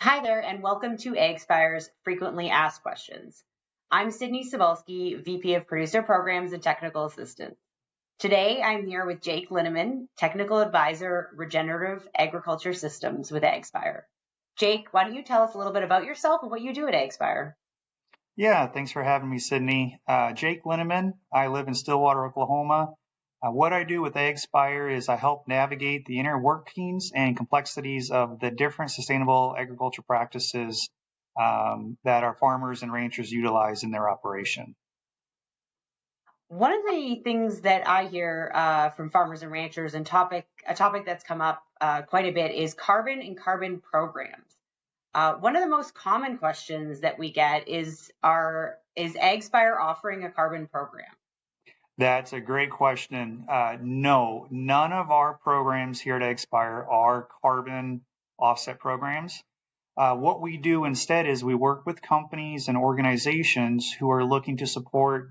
Hi there, and welcome to AgSpire's Frequently Asked Questions. I'm Sydney Sebulsky, VP of Producer Programs and Technical Assistant. Today, I'm here with Jake Linneman, Technical Advisor, Regenerative Agriculture Systems with AgSpire. Jake, why don't you tell us a little bit about yourself and what you do at AgSpire? Yeah, thanks for having me, Sydney. Jake Linneman. I live in Stillwater, Oklahoma. What I do with AgSpire is I help navigate the inner workings and complexities of the different sustainable agriculture practices that our farmers and ranchers utilize in their operation. One of the things that I hear from farmers and ranchers, and a topic that's come up quite a bit, is carbon and carbon programs. One of the most common questions that we get is AgSpire offering a carbon program? That's a great question. No, none of our programs here at AgSpire are carbon offset programs. What we do instead is we work with companies and organizations who are looking to support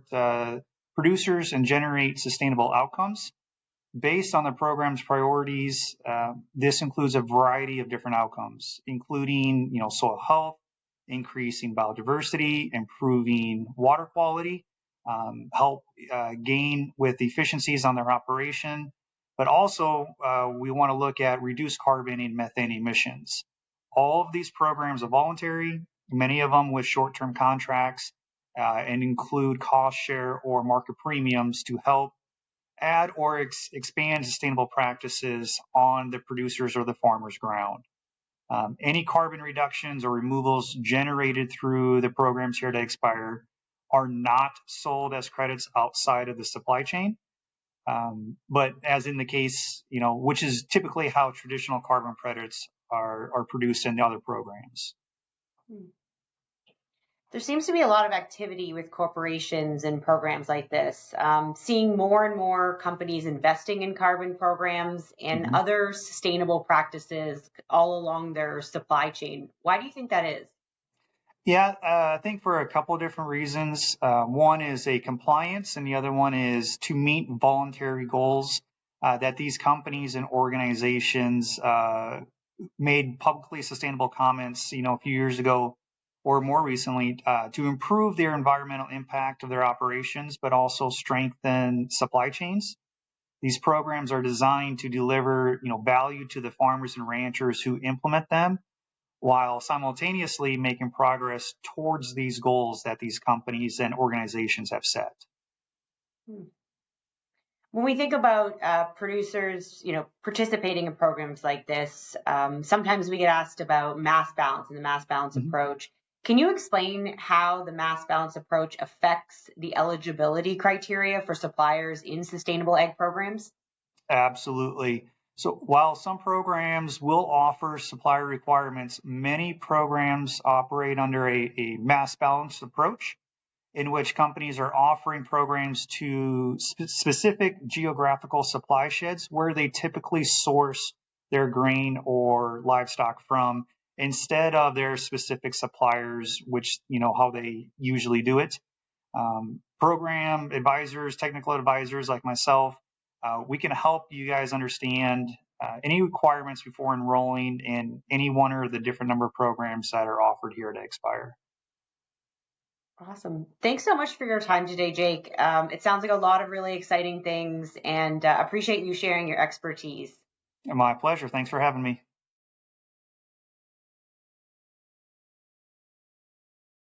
producers and generate sustainable outcomes. Based on the program's priorities, this includes a variety of different outcomes, including soil health, increasing biodiversity, improving water quality, help gain with efficiencies on their operation, but also we want to look at reduced carbon and methane emissions. All of these programs are voluntary, many of them with short-term contracts, and include cost share or market premiums to help add or expand sustainable practices on the producers or the farmers' ground. Any carbon reductions or removals generated through the programs here at AgSpire are not sold as credits outside of the supply chain. But as in the case, which is typically how traditional carbon credits are produced in the other programs. There seems to be a lot of activity with corporations and programs like this, seeing more and more companies investing in carbon programs and other sustainable practices all along their supply chain. Why do you think that is? Yeah, I think for a couple of different reasons. One is a compliance, and the other one is to meet voluntary goals that these companies and organizations made publicly sustainable comments, a few years ago or more recently, to improve their environmental impact of their operations, but also strengthen supply chains. These programs are designed to deliver, value to the farmers and ranchers who implement them, while simultaneously making progress towards these goals that these companies and organizations have set. When we think about producers, participating in programs like this, sometimes we get asked about mass balance and the mass balance approach. Can you explain how the mass balance approach affects the eligibility criteria for suppliers in sustainable ag programs? Absolutely. So while some programs will offer supplier requirements, many programs operate under a mass balance approach, in which companies are offering programs to specific geographical supply sheds where they typically source their grain or livestock from, instead of their specific suppliers, which how they usually do it. Program advisors, technical advisors like myself, we can help you guys understand any requirements before enrolling in any one or the different number of programs that are offered here at AgSpire. Awesome. Thanks so much for your time today, Jake. It sounds like a lot of really exciting things, and appreciate you sharing your expertise. My pleasure. Thanks for having me.